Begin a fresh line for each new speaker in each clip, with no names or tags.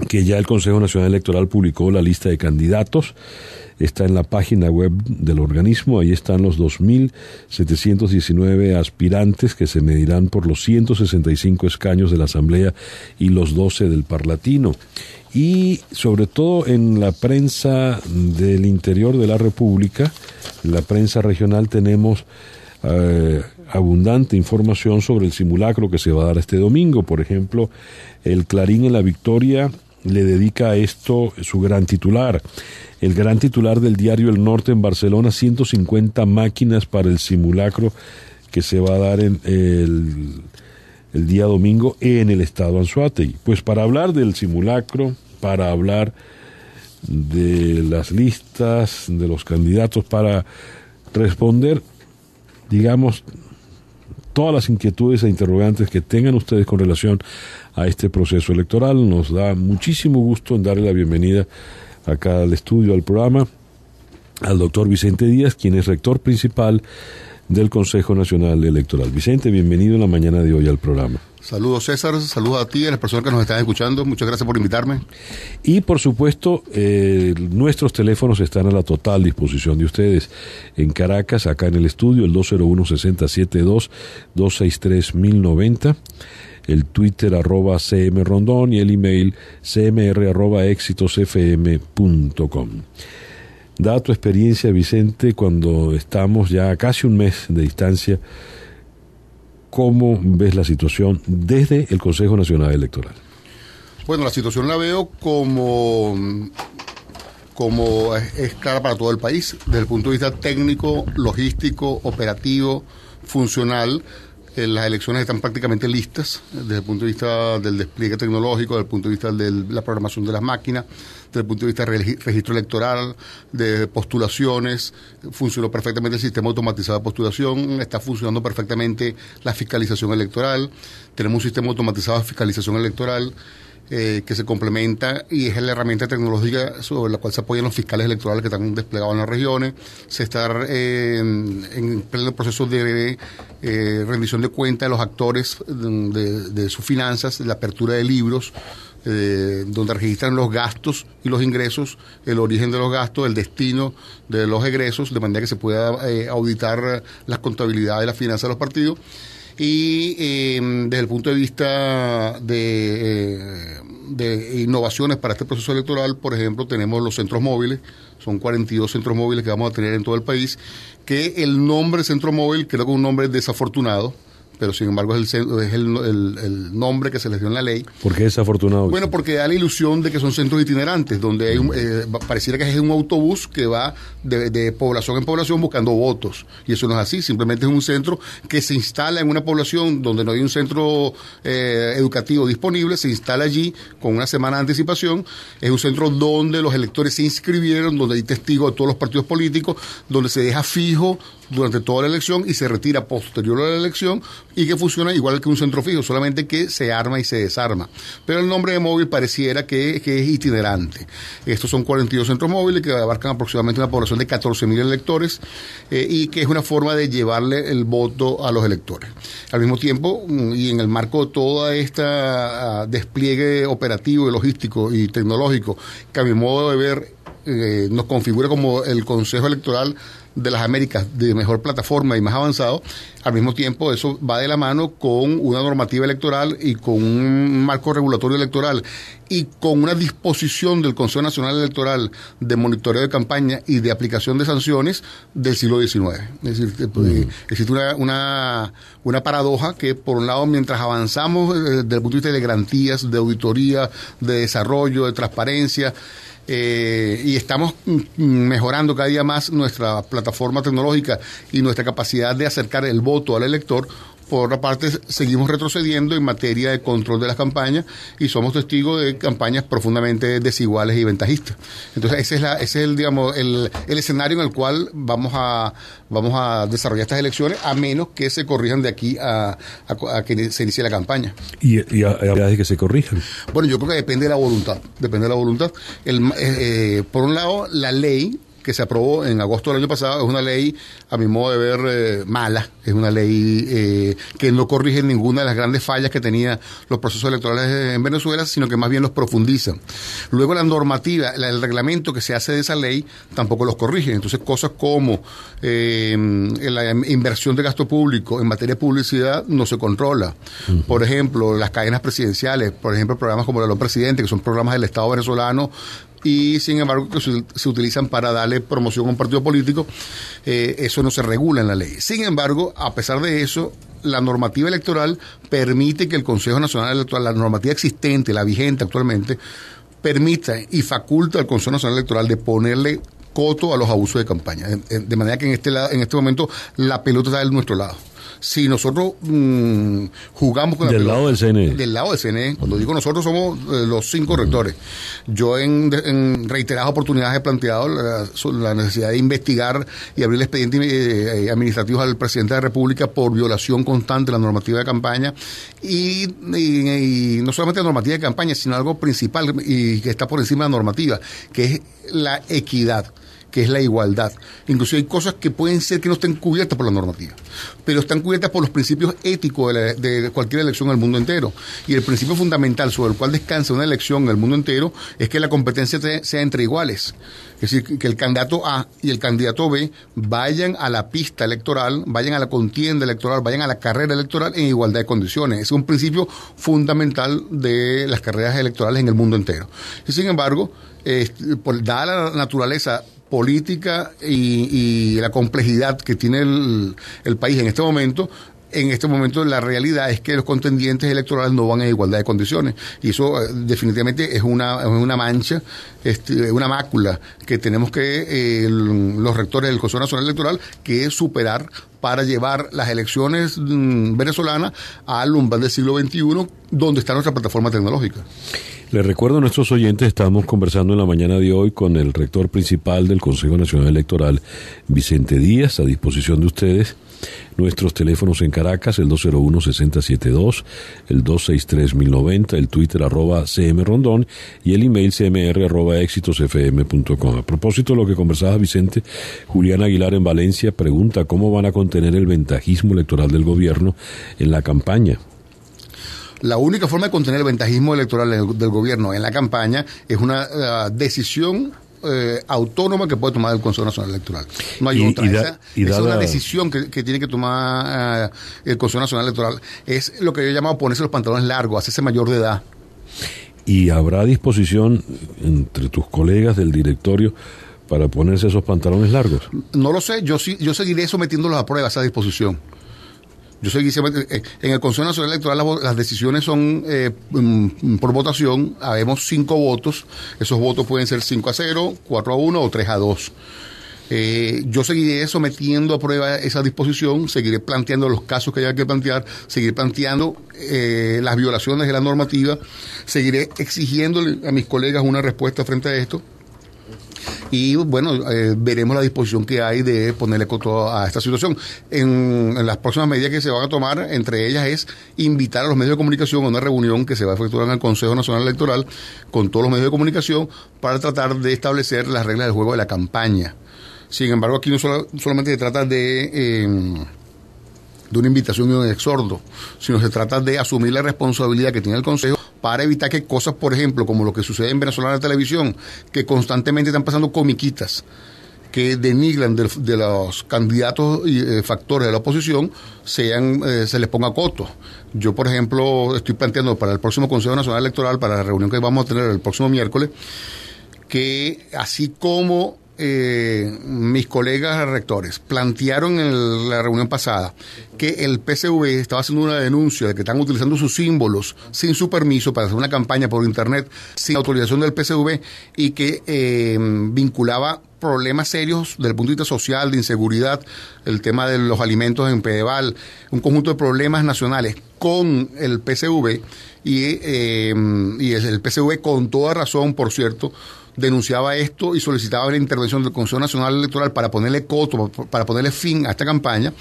que ya el Consejo Nacional Electoral publicó la lista de candidatos. Está en la página web del organismo. Ahí están los 2.719 aspirantes que se medirán por los 165 escaños de la Asamblea y los 12 del Parlatino. Y sobre todo en la prensa del interior de la República, la prensa regional, tenemos abundante información sobre el simulacro que se va a dar este domingo. Por ejemplo, el Clarín en La Victoria le dedica a esto su gran titular. El gran titular del diario El Norte en Barcelona: 150 máquinas para el simulacro que se va a dar en el día domingo en el estado Anzoátegui. Pues para hablar del simulacro, para hablar de las listas, de los candidatos, para responder, digamos, todas las inquietudes e interrogantes que tengan ustedes con relación a este proceso electoral, nos da muchísimo gusto en darle la bienvenida acá al estudio, al programa, al doctor Vicente Díaz, quien es rector principal del Consejo Nacional Electoral. Vicente, bienvenido en la mañana de hoy al programa.
Saludos, César, saludos a ti y a las personas que nos están escuchando. Muchas gracias por invitarme.
Y por supuesto, nuestros teléfonos están a la total disposición de ustedes. En Caracas, acá en el estudio, el 201-6072, 263-1090, el Twitter @cmrondón y el email cmr@exitosfm.com. Dada tu experiencia, Vicente, cuando estamos ya a casi un mes de distancia, ¿cómo ves la situación desde el Consejo Nacional Electoral?
Bueno, la situación la veo como es clara para todo el país, desde el punto de vista técnico, logístico, operativo, funcional. Las elecciones están prácticamente listas desde el punto de vista del despliegue tecnológico, desde el punto de vista de la programación de las máquinas, desde el punto de vista del registro electoral, de postulaciones. Funcionó perfectamente el sistema automatizado de postulación, está funcionando perfectamente la fiscalización electoral. Tenemos un sistema automatizado de fiscalización electoral que se complementa y es la herramienta tecnológica sobre la cual se apoyan los fiscales electorales que están desplegados en las regiones. Se está en pleno proceso de rendición de cuenta de los actores de sus finanzas, la apertura de libros, donde registran los gastos y los ingresos, el origen de los gastos, el destino de los egresos, de manera que se pueda auditar las contabilidades y las finanzas de los partidos. Y desde el punto de vista de innovaciones para este proceso electoral, por ejemplo, tenemos los centros móviles. Son 42 centros móviles que vamos a tener en todo el país, que el nombre centro móvil creo que es un nombre desafortunado, pero sin embargo es el nombre que se les dio en la ley.
¿Por qué desafortunado?
Bueno, porque da la ilusión de que son centros itinerantes, donde hay pareciera que es un autobús que va de población en población buscando votos. Y eso no es así, simplemente es un centro que se instala en una población donde no hay un centro educativo disponible, se instala allí con una semana de anticipación. Es un centro donde los electores se inscribieron, donde hay testigos de todos los partidos políticos, donde se deja fijo durante toda la elección y se retira posterior a la elección, y que funciona igual que un centro fijo, solamente que se arma y se desarma. Pero el nombre de móvil pareciera que es itinerante. Estos son 42 centros móviles que abarcan aproximadamente una población de 14.000 electores y que es una forma de llevarle el voto a los electores. Al mismo tiempo, y en el marco de toda esta despliegue operativo, logístico y tecnológico, que a mi modo de ver nos configura como el Consejo Electoral de las Américas de mejor plataforma y más avanzado. Al mismo tiempo, eso va de la mano con una normativa electoral y con un marco regulatorio electoral y con una disposición del Consejo Nacional Electoral de monitoreo de campaña y de aplicación de sanciones del siglo XIX. Es decir, existe una paradoja que, por un lado, mientras avanzamos desde el punto de vista de garantías, de auditoría, de desarrollo, de transparencia, y estamos mejorando cada día más nuestra plataforma tecnológica y nuestra capacidad de acercar el voto al elector. Por otra parte, seguimos retrocediendo en materia de control de las campañas y somos testigos de campañas profundamente desiguales y ventajistas. Entonces, ese es el escenario en el cual vamos a desarrollar estas elecciones, a menos que se corrijan de aquí a que se inicie la campaña.
¿Y habrá de que se corrijan?
Bueno, yo creo que depende de la voluntad. Por un lado, la ley que se aprobó en agosto del año pasado es una ley, a mi modo de ver, mala. Es una ley que no corrige ninguna de las grandes fallas que tenía los procesos electorales en Venezuela, sino que más bien los profundiza. Luego la normativa, el reglamento que se hace de esa ley tampoco los corrige. Entonces cosas como la inversión de gasto público en materia de publicidad no se controla. Uh-huh. Por ejemplo, las cadenas presidenciales, por ejemplo, programas como el Presidente, que son programas del Estado venezolano, y sin embargo que se utilizan para darle promoción a un partido político, eso no se regula en la ley. Sin embargo, a pesar de eso, la normativa electoral permite que el Consejo Nacional Electoral, la normativa existente, la vigente actualmente, permita y faculta al Consejo Nacional Electoral de ponerle coto a los abusos de campaña. De manera que en este momento la pelota está de nuestro lado. Si nosotros jugamos con la
del
pelota,
lado del CNE.
Del lado del CNE. Cuando digo nosotros somos los 5 rectores. Yo en reiteradas oportunidades he planteado la necesidad de investigar y abrir expedientes administrativos al presidente de la República por violación constante de la normativa de campaña y no solamente la normativa de campaña, sino algo principal y que está por encima de la normativa, que es la equidad, que es la igualdad. Incluso hay cosas que pueden ser que no estén cubiertas por la normativa, pero están cubiertas por los principios éticos de cualquier elección en el mundo entero. Y el principio fundamental sobre el cual descansa una elección en el mundo entero es que la competencia sea entre iguales. Es decir, que el candidato A y el candidato B vayan a la pista electoral, vayan a la contienda electoral, vayan a la carrera electoral en igualdad de condiciones. Es un principio fundamental de las carreras electorales en el mundo entero. Y sin embargo, dada la naturaleza política y la complejidad que tiene el país en este momento la realidad es que los contendientes electorales no van en igualdad de condiciones y eso definitivamente es una mancha, una mácula que tenemos que los rectores del Consejo Nacional Electoral que superar para llevar las elecciones venezolanas al umbral del siglo XXI, donde está nuestra plataforma tecnológica.
Les recuerdo a nuestros oyentes, estamos conversando en la mañana de hoy con el rector principal del Consejo Nacional Electoral, Vicente Díaz, a disposición de ustedes. Nuestros teléfonos en Caracas, el 201-6072, el 263-1090, el Twitter @cmrondón y el email cmr@exitosfm.com. A propósito de lo que conversaba Vicente, Julián Aguilar en Valencia pregunta cómo van a contener el ventajismo electoral del gobierno en la campaña.
La única forma de contener el ventajismo electoral del gobierno en la campaña es una decisión autónoma que puede tomar el Consejo Nacional Electoral. No hay otra. Esa es una decisión que tiene que tomar el Consejo Nacional Electoral. Es lo que yo he llamado ponerse los pantalones largos, hacerse mayor de edad.
¿Y habrá disposición entre tus colegas del directorio para ponerse esos pantalones largos?
No lo sé. Yo seguiré sometiéndolos a prueba, a esa disposición. En el Consejo Nacional Electoral las decisiones son por votación, habemos 5 votos, esos votos pueden ser 5-0, 4-1 o 3-2. Yo seguiré sometiendo a prueba esa disposición, seguiré planteando los casos que haya que plantear, seguiré planteando las violaciones de la normativa, seguiré exigiéndole a mis colegas una respuesta frente a esto. Y bueno, veremos la disposición que hay de ponerle coto a esta situación. En las próximas medidas que se van a tomar, entre ellas es invitar a los medios de comunicación a una reunión que se va a efectuar en el Consejo Nacional Electoral con todos los medios de comunicación para tratar de establecer las reglas del juego de la campaña. Sin embargo, aquí no solamente se trata de una invitación y un exhorto, sino se trata de asumir la responsabilidad que tiene el Consejo para evitar que cosas, por ejemplo, como lo que sucede en Venezolana Televisión, que constantemente están pasando comiquitas que denigran de los candidatos y factores de la oposición, se les ponga coto. Yo, por ejemplo, estoy planteando para el próximo Consejo Nacional Electoral, para la reunión que vamos a tener el próximo miércoles, que así como mis colegas rectores plantearon en la reunión pasada que el PSV estaba haciendo una denuncia de que están utilizando sus símbolos sin su permiso para hacer una campaña por internet sin autorización del PSV y que vinculaba problemas serios desde el punto de vista social, de inseguridad, el tema de los alimentos en Pedeval, un conjunto de problemas nacionales con el PSV y el PSV con toda razón, por cierto, denunciaba esto y solicitaba la intervención del Consejo Nacional Electoral para ponerle coto, para ponerle fin a esta campaña.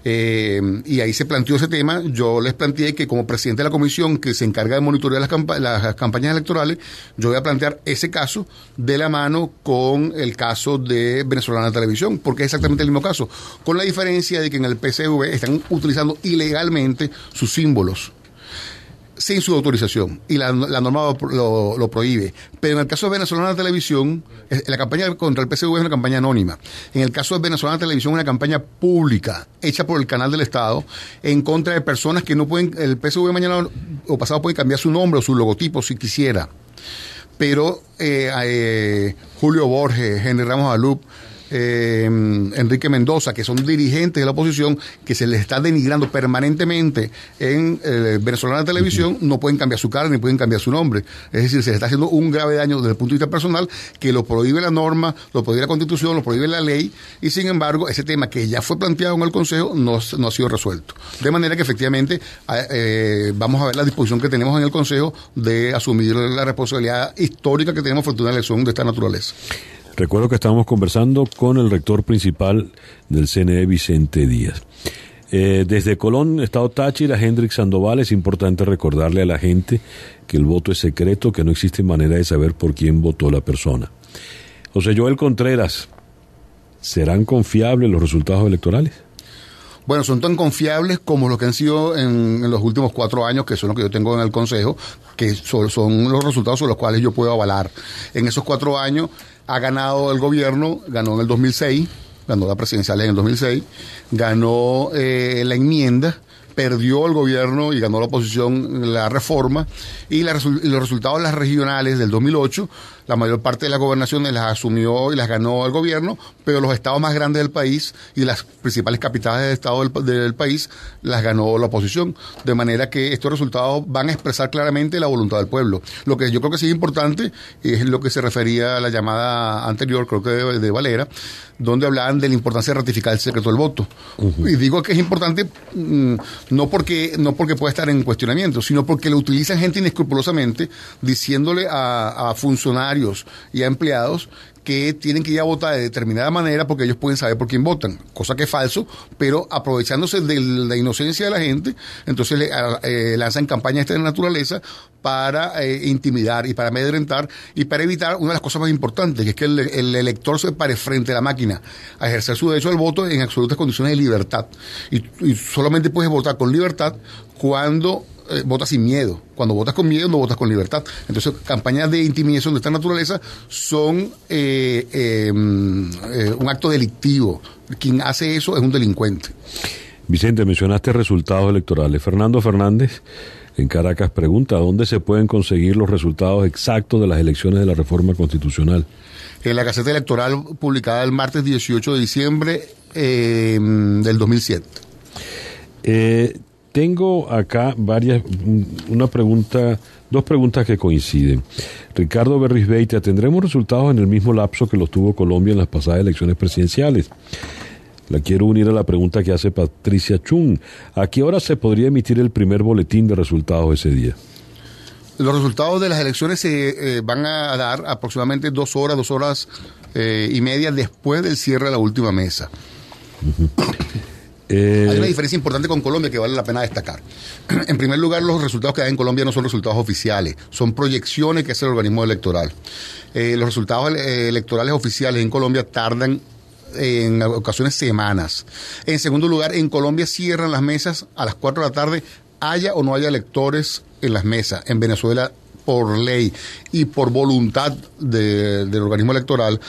Y ahí se planteó ese tema. Yo les planteé que como presidente de la comisión que se encarga de monitorear las campañas electorales, yo voy a plantear ese caso de la mano con el caso de Venezolana Televisión, porque es exactamente el mismo caso, con la diferencia de que en el PCV están utilizando ilegalmente sus símbolos sin su autorización, y la norma lo prohíbe. Pero en el caso de Venezolana Televisión, la campaña contra el PCV es una campaña anónima. En el caso de Venezolana Televisión, es una campaña pública, hecha por el canal del Estado, en contra de personas que no pueden, el PCV mañana o pasado puede cambiar su nombre o su logotipo si quisiera. Pero Julio Borges, Henry Ramos Alup, Enrique Mendoza, que son dirigentes de la oposición, que se les está denigrando permanentemente en Venezolana Televisión, no pueden cambiar su cara ni pueden cambiar su nombre. Es decir, se les está haciendo un grave daño desde el punto de vista personal, que lo prohíbe la norma, lo prohíbe la Constitución, lo prohíbe la ley, y sin embargo, ese tema que ya fue planteado en el Consejo no ha sido resuelto. De manera que efectivamente vamos a ver la disposición que tenemos en el Consejo de asumir la responsabilidad histórica que tenemos frente a una elección de esta naturaleza.
Recuerdo que estábamos conversando con el rector principal del CNE, Vicente Díaz. Desde Colón, Estado Táchira, Hendrik Sandoval, es importante recordarle a la gente que el voto es secreto, que no existe manera de saber por quién votó la persona. José Joel Contreras, ¿serán confiables los resultados electorales?
Bueno, son tan confiables como los que han sido en los últimos 4 años, que son los que yo tengo en el Consejo, que son los resultados sobre los cuales yo puedo avalar. En esos 4 años ha ganado el gobierno, ganó en el 2006, ganó la presidencial en el 2006, ganó la enmienda, perdió el gobierno y ganó la oposición la reforma, y los resultados de las regionales del 2008, la mayor parte de las gobernaciones las asumió y las ganó el gobierno, pero los estados más grandes del país y las principales capitales del estado del país las ganó la oposición, de manera que estos resultados van a expresar claramente la voluntad del pueblo. Lo que yo creo que sí es importante es lo que se refería a la llamada anterior, creo que de Valera, donde hablaban de la importancia de ratificar el secreto del voto. Y digo que es importante no porque pueda estar en cuestionamiento, sino porque lo utilizan gente inescrupulosamente diciéndole a funcionarios y a empleados que tienen que ir a votar de determinada manera porque ellos pueden saber por quién votan, cosa que es falso, pero aprovechándose de la inocencia de la gente, entonces lanzan campañas de esta naturaleza para intimidar y para amedrentar y para evitar una de las cosas más importantes, que es que el elector se pare frente a la máquina a ejercer su derecho al voto en absolutas condiciones de libertad. Y solamente puedes votar con libertad cuando votas sin miedo. Cuando votas con miedo, no votas con libertad. Entonces, campañas de intimidación de esta naturaleza son un acto delictivo. Quien hace eso es un delincuente.
Vicente, mencionaste resultados electorales. Fernando Fernández, en Caracas, pregunta, ¿dónde se pueden conseguir los resultados exactos de las elecciones de la reforma constitucional?
En la Gaceta Electoral publicada el martes 18 de diciembre del 2007.
Tengo acá dos preguntas que coinciden. Ricardo Berrisbeita, ¿tendremos resultados en el mismo lapso que los tuvo Colombia en las pasadas elecciones presidenciales? La quiero unir a la pregunta que hace Patricia Chung. ¿A qué hora se podría emitir el primer boletín de resultados ese día?
Los resultados de las elecciones se van a dar aproximadamente 2 horas y media después del cierre de la última mesa. Hay una diferencia importante con Colombia que vale la pena destacar. En primer lugar, los resultados que hay en Colombia no son resultados oficiales, son proyecciones que hace el organismo electoral. Los resultados electorales oficiales en Colombia tardan en ocasiones semanas. En segundo lugar, en Colombia cierran las mesas a las 4 de la tarde, haya o no haya electores en las mesas. En Venezuela, por ley y por voluntad del organismo electoral,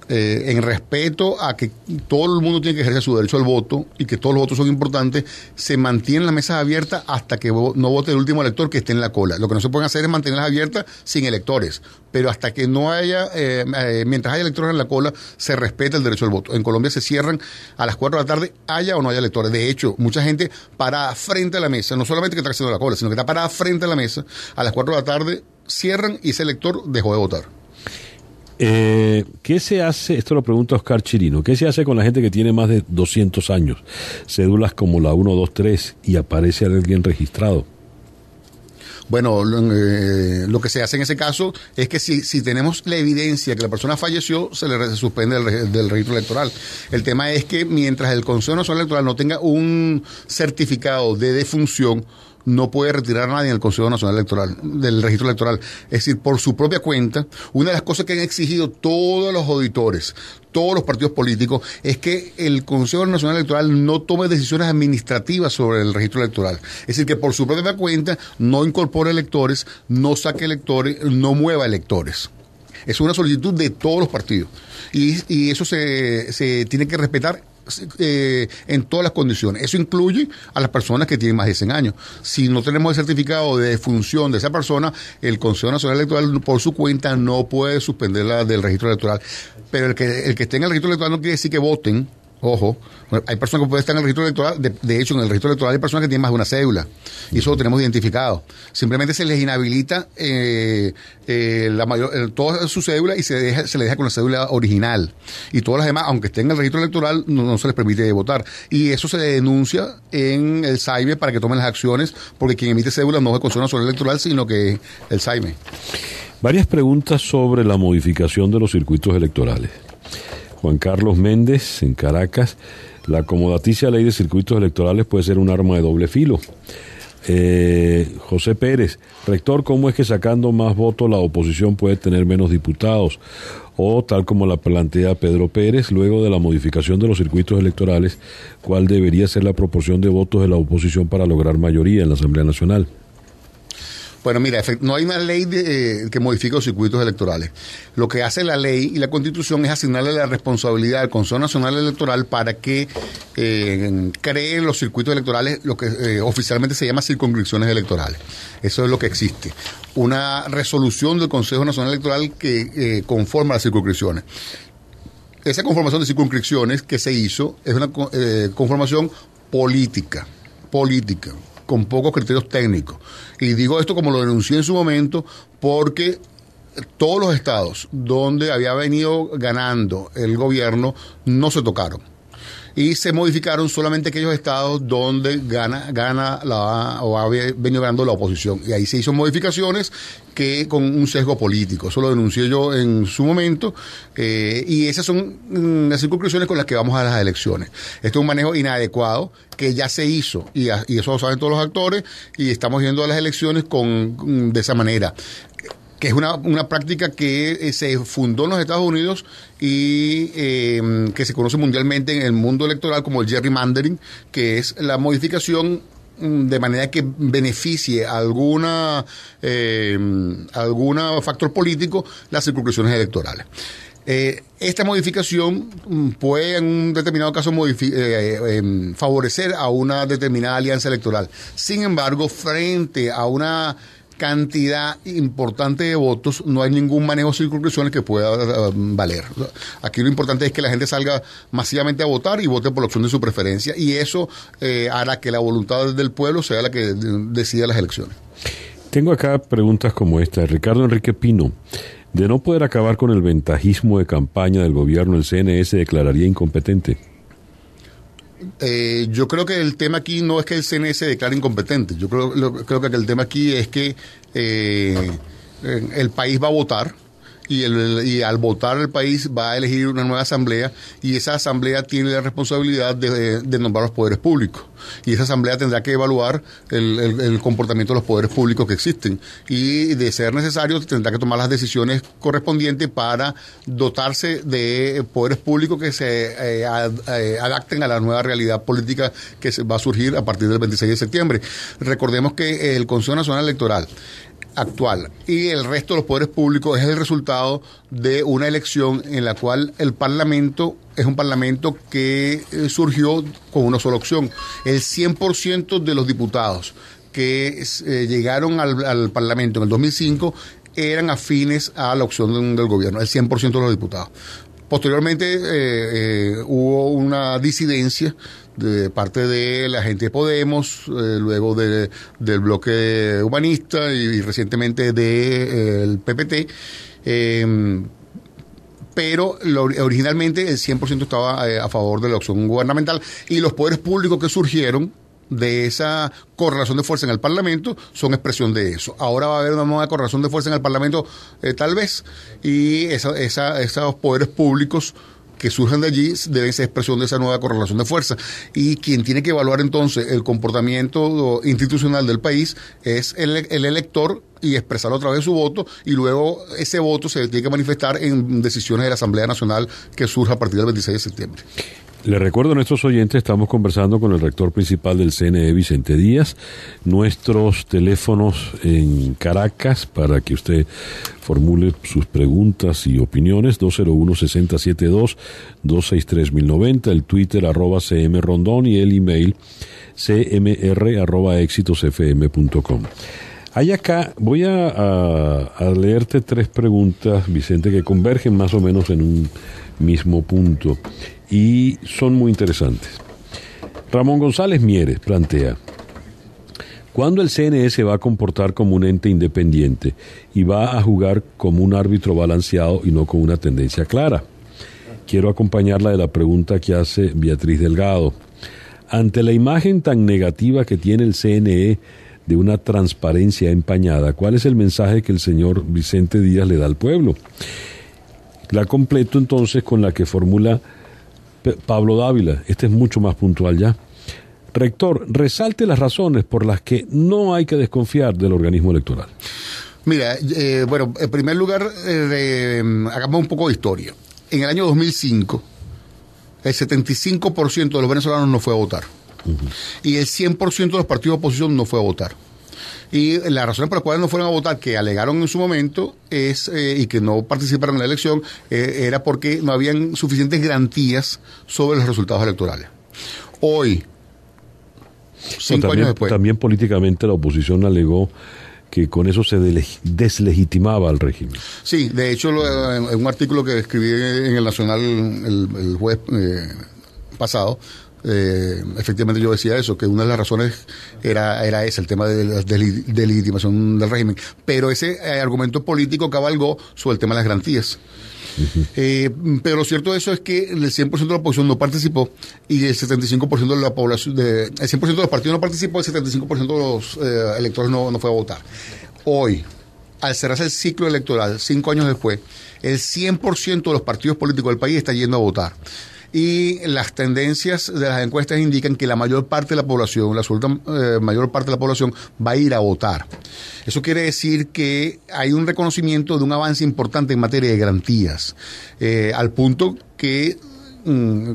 en respeto a que todo el mundo tiene que ejercer su derecho al voto y que todos los votos son importantes, se mantienen las mesas abiertas hasta que no vote el último elector que esté en la cola. Lo que no se puede hacer es mantenerlas abiertas sin electores, pero hasta que no haya, mientras haya electores en la cola, se respeta el derecho al voto. En Colombia se cierran a las 4 de la tarde, haya o no haya electores. De hecho, mucha gente parada frente a la mesa, no solamente que está haciendo la cola, sino que está parada frente a la mesa, a las 4 de la tarde cierran y ese elector dejó de votar.
¿Qué se hace? Esto lo pregunta Oscar Chirino. ¿Qué se hace con la gente que tiene más de 200 años? Cédulas como la 123 y aparece alguien registrado.
Bueno, lo que se hace en ese caso es que si tenemos la evidencia que la persona falleció, se suspende del registro electoral. El tema es que mientras el Consejo Nacional Electoral no tenga un certificado de defunción, no puede retirar a nadie del Consejo Nacional Electoral, del registro electoral. Es decir, por su propia cuenta, una de las cosas que han exigido todos los auditores, todos los partidos políticos, es que el Consejo Nacional Electoral no tome decisiones administrativas sobre el registro electoral. Es decir, que por su propia cuenta no incorpore electores, no saque electores, no mueva electores. Es una solicitud de todos los partidos. Y eso se tiene que respetar en todas las condiciones. Eso incluye a las personas que tienen más de 100 años. Si no tenemos el certificado de defunción de esa persona, el Consejo Nacional Electoral por su cuenta no puede suspenderla del registro electoral. Pero el que esté en el registro electoral no quiere decir que voten. Ojo, hay personas que pueden estar en el registro electoral, de hecho en el registro electoral hay personas que tienen más de una cédula, y eso lo tenemos identificado. Simplemente se les inhabilita toda su cédula y se les deja con la cédula original. Y todas las demás, aunque estén en el registro electoral, no se les permite votar. Y eso se le denuncia en el SAIME para que tomen las acciones, porque quien emite cédula no es el Consejo Nacional Electoral, sino que el SAIME.
Varias preguntas sobre la modificación de los circuitos electorales. Juan Carlos Méndez, en Caracas, la acomodaticia ley de circuitos electorales puede ser un arma de doble filo. José Pérez, rector, ¿cómo es que sacando más votos la oposición puede tener menos diputados? O, tal como la plantea Pedro Pérez, luego de la modificación de los circuitos electorales, ¿cuál debería ser la proporción de votos de la oposición para lograr mayoría en la Asamblea Nacional?
Bueno, mira, no hay una ley que modifique los circuitos electorales. Lo que hace la ley y la Constitución es asignarle la responsabilidad al Consejo Nacional Electoral para que creen los circuitos electorales, lo que oficialmente se llama circunscripciones electorales. Eso es lo que existe. Una resolución del Consejo Nacional Electoral que conforma las circunscripciones. Esa conformación de circunscripciones que se hizo es una conformación política, con pocos criterios técnicos. Y digo esto como lo denuncié en su momento, porque todos los estados donde había venido ganando el gobierno no se tocaron. Y se modificaron solamente aquellos estados donde gana o había venido ganando la oposición. Y ahí se hizo modificaciones que con un sesgo político. Eso lo denuncié yo en su momento. Y esas son las circunscripciones con las que vamos a las elecciones. Esto es un manejo inadecuado que ya se hizo. Y eso lo saben todos los actores. Y estamos yendo a las elecciones de esa manera, que es una práctica que se fundó en los Estados Unidos y que se conoce mundialmente en el mundo electoral como el gerrymandering, que es la modificación de manera que beneficie a algún factor político las circunscripciones electorales. Esta modificación puede en un determinado caso favorecer a una determinada alianza electoral. Sin embargo, frente a una cantidad importante de votos, no hay ningún manejo de circunscripciones que pueda valer. Aquí lo importante es que la gente salga masivamente a votar y vote por la opción de su preferencia, y eso hará que la voluntad del pueblo sea la que decida las elecciones.
Tengo acá preguntas como esta. Ricardo Enrique Pino, de no poder acabar con el ventajismo de campaña del gobierno, ¿el CNE se declararía incompetente?
Yo creo que el tema aquí no es que el CNE se declare incompetente. Yo creo que el tema aquí es que el país va a votar y al votar el país va a elegir una nueva asamblea, y esa asamblea tiene la responsabilidad de nombrar los poderes públicos, y esa asamblea tendrá que evaluar el comportamiento de los poderes públicos que existen, y de ser necesario tendrá que tomar las decisiones correspondientes para dotarse de poderes públicos que se adapten a la nueva realidad política que va a surgir a partir del 26 de septiembre. Recordemos que el Consejo Nacional Electoral actual y el resto de los poderes públicos es el resultado de una elección en la cual el Parlamento es un Parlamento que surgió con una sola opción. El 100% de los diputados que llegaron al Parlamento en el 2005 eran afines a la opción del gobierno, el 100% de los diputados. Posteriormente hubo una disidencia de parte de la gente de Podemos, luego del bloque humanista y recientemente del PPT, pero originalmente el 100% estaba a favor de la opción gubernamental, y los poderes públicos que surgieron de esa correlación de fuerza en el Parlamento son expresión de eso. Ahora va a haber una nueva correlación de fuerza en el Parlamento, tal vez, y esos poderes públicos que surjan de allí deben ser expresión de esa nueva correlación de fuerza. Y quien tiene que evaluar entonces el comportamiento institucional del país es el elector, y expresarlo a través de su voto, y luego ese voto se tiene que manifestar en decisiones de la Asamblea Nacional que surja a partir del 26 de septiembre.
Les recuerdo a nuestros oyentes, estamos conversando con el rector principal del CNE, Vicente Díaz. Nuestros teléfonos en Caracas para que usted formule sus preguntas y opiniones: 201-6072, 263-1090, el Twitter @cmrondón y el email cmr@exitosfm.com. Hay acá, voy a leerte 3 preguntas, Vicente, que convergen más o menos en un mismo punto y son muy interesantes. Ramón González Mieres plantea: ¿cuándo el CNE se va a comportar como un ente independiente y va a jugar como un árbitro balanceado y no con una tendencia clara? Quiero acompañarla de la pregunta que hace Beatriz Delgado. Ante la imagen tan negativa que tiene el CNE de una transparencia empañada, ¿cuál es el mensaje que el señor Vicente Díaz le da al pueblo? La completo entonces con la que formula Pablo Dávila. Este es mucho más puntual ya. Rector, resalte las razones por las que no hay que desconfiar del organismo electoral.
Mira, bueno, en primer lugar, hagamos un poco de historia. En el año 2005, el 75% de los venezolanos no fue a votar. Y el 100% de los partidos de oposición no fue a votar. Y la razón por la cual no fueron a votar, que alegaron en su momento, y que no participaron en la elección, era porque no habían suficientes garantías sobre los resultados electorales. Hoy, 5 años después. También
políticamente la oposición alegó que con eso se deslegitimaba al régimen.
Sí, de hecho, en un artículo que escribí en el Nacional el jueves pasado, efectivamente yo decía eso, que una de las razones era ese, el tema de la deslegitimación del régimen, pero ese argumento político cabalgó sobre el tema de las garantías. Pero lo cierto de eso es que el 100% de la oposición no participó y el 75% de la población, el 100% de los partidos no participó, el 75% de los electores no fue a votar. Hoy, al cerrarse el ciclo electoral, 5 años después, el 100% de los partidos políticos del país está yendo a votar. Y las tendencias de las encuestas indican que la mayor parte de la población, la absoluta mayor parte de la población, va a ir a votar. Eso quiere decir que hay un reconocimiento de un avance importante en materia de garantías, al punto que,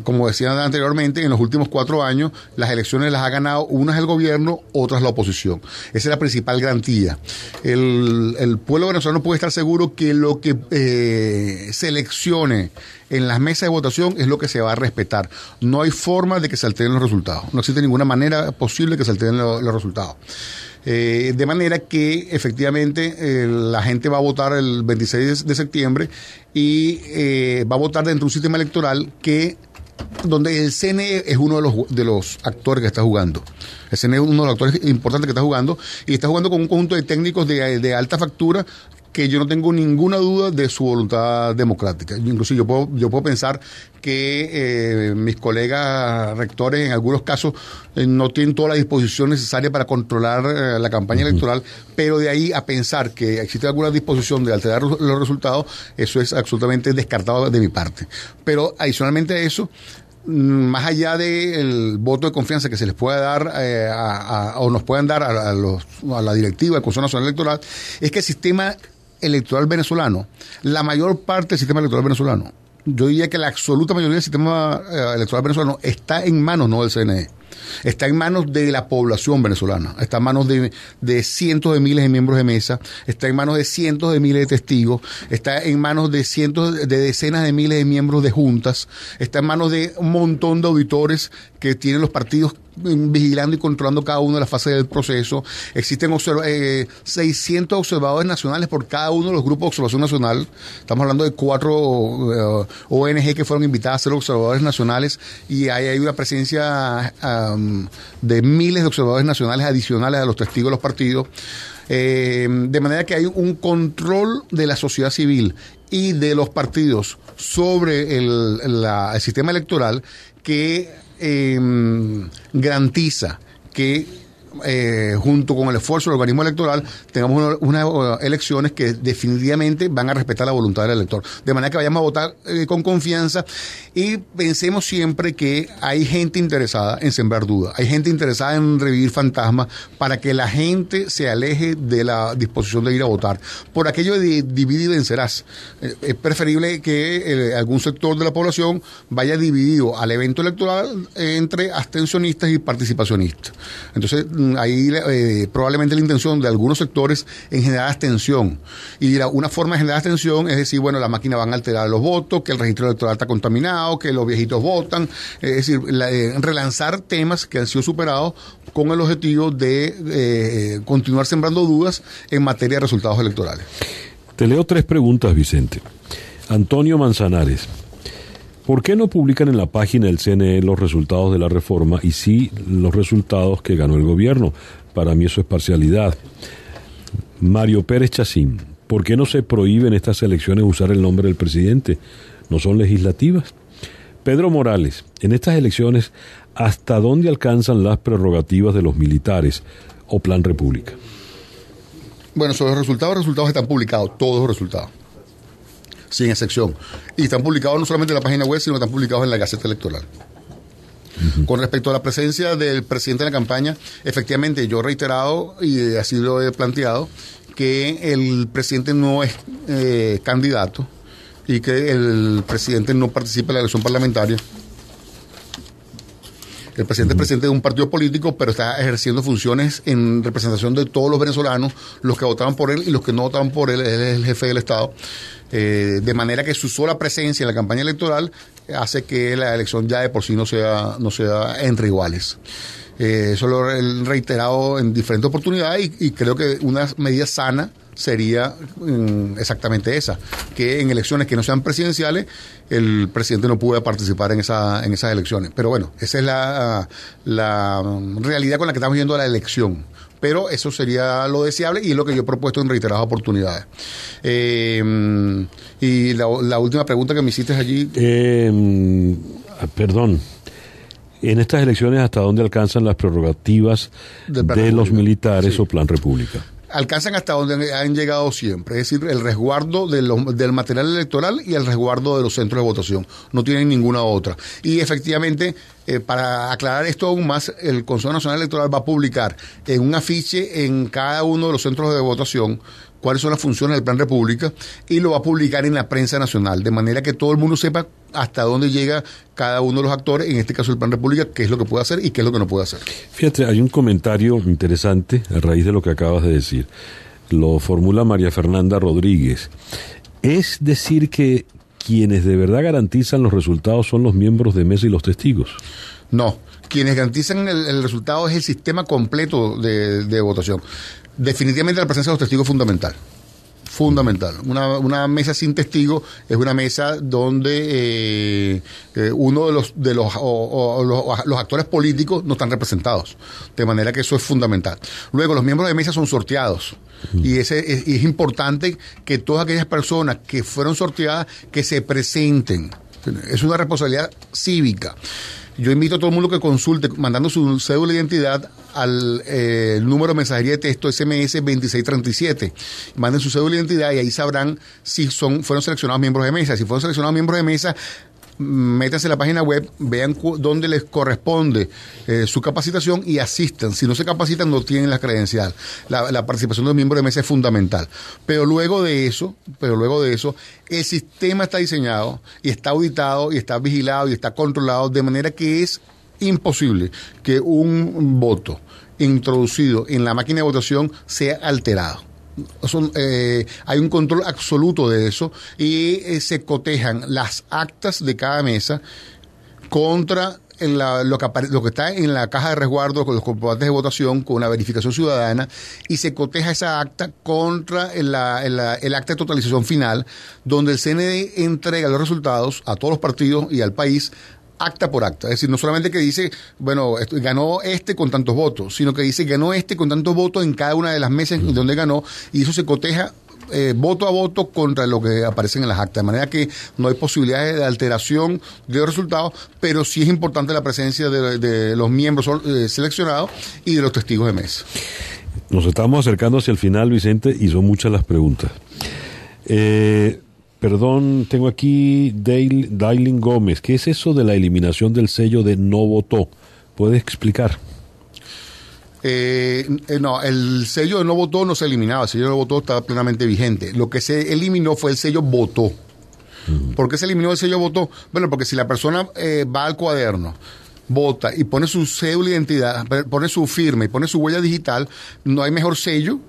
como decía anteriormente, en los últimos 4 años las elecciones las ha ganado unas el gobierno, otras la oposición. Esa es la principal garantía. El pueblo venezolano puede estar seguro que lo que seleccione en las mesas de votación es lo que se va a respetar. No hay forma de que se alteren los resultados. No existe ninguna manera posible que se alteren los resultados. De manera que efectivamente la gente va a votar el 26 de septiembre y va a votar dentro de un sistema electoral donde el CNE es uno de los actores que está jugando. El CNE es uno de los actores importantes que está jugando, y está jugando con un conjunto de técnicos de alta factura que yo no tengo ninguna duda de su voluntad democrática. Incluso yo puedo pensar que mis colegas rectores en algunos casos no tienen toda la disposición necesaria para controlar la campaña electoral, pero de ahí a pensar que existe alguna disposición de alterar los resultados, eso es absolutamente descartado de mi parte. Pero adicionalmente a eso, más allá del voto de confianza que se les pueda dar o nos puedan dar a la directiva del Consejo Nacional Electoral, es que el sistema electoral venezolano, la mayor parte del sistema electoral venezolano, yo diría que la absoluta mayoría del sistema electoral venezolano está en manos no del CNE, está en manos de la población venezolana, está en manos de cientos de miles de miembros de mesa, está en manos de cientos de miles de testigos, está en manos de decenas de miles de miembros de juntas, está en manos de un montón de auditores que tienen los partidos vigilando y controlando cada una de las fases del proceso. Existen 600 observadores nacionales por cada uno de los grupos de observación nacional. Estamos hablando de 4 ONG que fueron invitadas a ser observadores nacionales, y hay una presencia de miles de observadores nacionales adicionales a los testigos de los partidos. De manera que hay un control de la sociedad civil y de los partidos sobre el sistema electoral que garantiza que junto con el esfuerzo del organismo electoral tengamos unas elecciones que definitivamente van a respetar la voluntad del elector, de manera que vayamos a votar con confianza y pensemos siempre que hay gente interesada en sembrar dudas, hay gente interesada en revivir fantasmas para que la gente se aleje de la disposición de ir a votar. Por aquello de divide y vencerás, es preferible que algún sector de la población vaya dividido al evento electoral entre abstencionistas y participacionistas. Entonces ahí probablemente la intención de algunos sectores en generar abstención. Y una forma de generar abstención es decir, bueno, la máquina van a alterar los votos, que el registro electoral está contaminado, que los viejitos votan. Es decir, relanzar temas que han sido superados con el objetivo de continuar sembrando dudas en materia de resultados electorales.
Te leo 3 preguntas, Vicente. Antonio Manzanares. ¿Por qué no publican en la página del CNE los resultados de la reforma y sí los resultados que ganó el gobierno? Para mí eso es parcialidad. Mario Pérez Chacín. ¿Por qué no se prohíbe en estas elecciones usar el nombre del presidente? ¿No son legislativas? Pedro Morales. En estas elecciones, ¿hasta dónde alcanzan las prerrogativas de los militares o Plan República?
Bueno, sobre los resultados están publicados, todos los resultados, sin excepción. Y están publicados no solamente en la página web, sino están publicados en la Gaceta Electoral. Uh-huh. Con respecto a la presencia del presidente en la campaña, efectivamente yo he reiterado, y así lo he planteado, que el presidente no es candidato y que el presidente no participa en la elección parlamentaria. El presidente es presidente de un partido político, pero está ejerciendo funciones en representación de todos los venezolanos, los que votaron por él y los que no votaron por él. Él es el jefe del Estado. De manera que su sola presencia en la campaña electoral hace que la elección ya de por sí no sea entre iguales. Eso lo he reiterado en diferentes oportunidades y creo que una medida sana sería exactamente esa, que en elecciones que no sean presidenciales el presidente no pueda participar en esas elecciones. Pero bueno, esa es la realidad con la que estamos viendo la elección. Pero eso sería lo deseable y es lo que yo he propuesto en reiteradas oportunidades. Y la última pregunta que me hiciste allí...
Perdón. En estas elecciones, ¿hasta dónde alcanzan las prerrogativas de los militares o Plan República?
Alcanzan hasta donde han llegado siempre, es decir, el resguardo del material electoral y el resguardo de los centros de votación. No tienen ninguna otra. Y efectivamente, para aclarar esto aún más, el Consejo Nacional Electoral va a publicar en un afiche en cada uno de los centros de votación cuáles son las funciones del Plan República y lo va a publicar en la prensa nacional, de manera que todo el mundo sepa hasta dónde llega cada uno de los actores, en este caso el Plan República, qué es lo que puede hacer y qué es lo que no puede hacer.
Fíjate, hay un comentario interesante a raíz de lo que acabas de decir. Lo formula María Fernanda Rodríguez. Es decir que quienes de verdad garantizan los resultados son los miembros de mesa y los testigos.
No, quienes garantizan el resultado es el sistema completo de votación. Definitivamente la presencia de los testigos es fundamental. Fundamental. Una mesa sin testigos es una mesa donde uno de los actores políticos no están representados. De manera que eso es fundamental. Luego, los miembros de mesa son sorteados. Y es importante que todas aquellas personas que fueron sorteadas, que se presenten. Es una responsabilidad cívica. Yo invito a todo el mundo que consulte, mandando su cédula de identidad al número de mensajería de texto SMS 2637. Manden su cédula de identidad y ahí sabrán si fueron seleccionados miembros de mesa. Si fueron seleccionados miembros de mesa, métanse en la página web, vean dónde les corresponde su capacitación y asistan. Si no se capacitan, no tienen la credencial. La participación de los miembros de mesa es fundamental. Pero luego de eso, el sistema está diseñado y está auditado y está vigilado y está controlado, de manera que es imposible que un voto introducido en la máquina de votación sea alterado. Hay un control absoluto de eso y se cotejan las actas de cada mesa contra lo que está en la caja de resguardo con los comprobantes de votación, con la verificación ciudadana, y se coteja esa acta contra el acta de totalización final, donde el CNE entrega los resultados a todos los partidos y al país acta por acta. Es decir, no solamente que dice, bueno, ganó con tantos votos, sino que dice ganó con tantos votos en cada una de las mesas donde ganó, y eso se coteja voto a voto contra lo que aparece en las actas, de manera que no hay posibilidades de alteración de los resultados, pero sí es importante la presencia de los miembros seleccionados y de los testigos de mesa.
Nos estamos acercando hacia el final, Vicente, y son muchas las preguntas. Perdón, tengo aquí Dailin Gómez. ¿Qué es eso de la eliminación del sello de no votó? ¿Puedes explicar?
No, el sello de no votó no se eliminaba, el sello de no votó estaba plenamente vigente. Lo que se eliminó fue el sello votó. ¿Por qué se eliminó el sello votó? Bueno, porque si la persona va al cuaderno, vota y pone su cédula de identidad, pone su firma y pone su huella digital, no hay mejor sello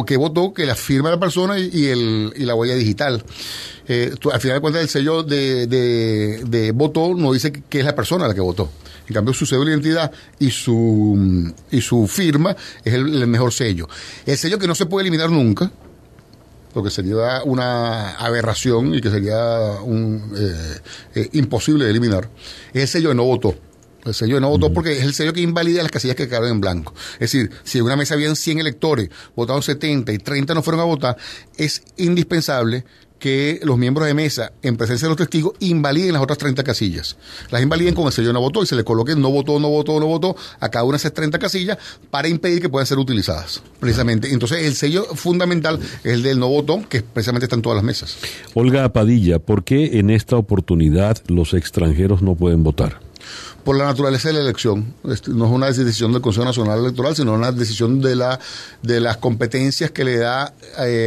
que votó que la firma de la persona y la huella digital. Al final de cuentas, el sello de votó no dice que es la persona la que votó. En cambio, su cédula de identidad y su firma es el mejor sello. El sello que no se puede eliminar nunca, porque sería una aberración y que sería imposible de eliminar, es el sello de no votó. El sello de no votó porque es el sello que invalida las casillas que quedaron en blanco. Es decir, si en una mesa habían 100 electores, votaron 70 y 30 no fueron a votar, es indispensable que los miembros de mesa, en presencia de los testigos, invaliden las otras 30 casillas. Las invaliden con el sello de no votó y se le coloque no votó, no votó, no votó a cada una de esas 30 casillas para impedir que puedan ser utilizadas, precisamente. Entonces, el sello fundamental es el del no votó, que precisamente está en todas las mesas.
Olga Padilla, ¿por qué en esta oportunidad los extranjeros no pueden votar?
Por la naturaleza de la elección. No es una decisión del Consejo Nacional Electoral, sino una decisión de las competencias que le da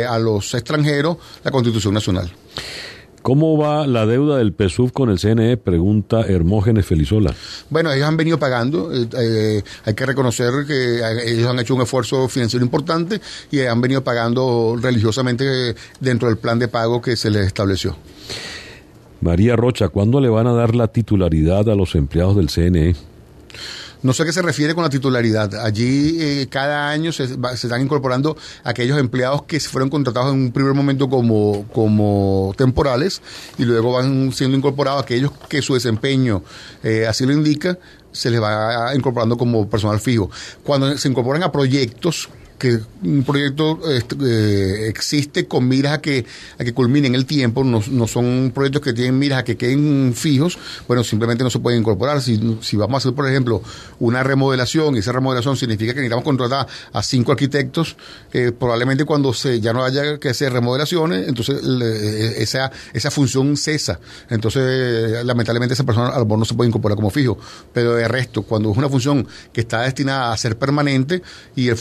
a los extranjeros la Constitución Nacional.
¿Cómo va la deuda del PSUV con el CNE? Pregunta Hermógenes Felizola.
Bueno, ellos han venido pagando. Hay que reconocer que ellos han hecho un esfuerzo financiero importante y han venido pagando religiosamente dentro del plan de pago que se les estableció.
María Rocha, ¿cuándo le van a dar la titularidad a los empleados del CNE?
No sé a qué se refiere con la titularidad. Allí cada año se están incorporando aquellos empleados que fueron contratados en un primer momento como temporales y luego van siendo incorporados aquellos que su desempeño así lo indica, se les va incorporando como personal fijo. Cuando se incorporan a proyectos, que un proyecto existe con miras a que culmine en el tiempo, no son proyectos que tienen miras a que queden fijos, bueno, simplemente no se pueden incorporar. Si vamos a hacer, por ejemplo, una remodelación, y esa remodelación significa que necesitamos contratar a 5 arquitectos, probablemente cuando ya no haya que hacer remodelaciones, entonces esa función cesa. Entonces, lamentablemente, esa persona a lo mejor no se puede incorporar como fijo, pero de resto, cuando es una función que está destinada a ser permanente y el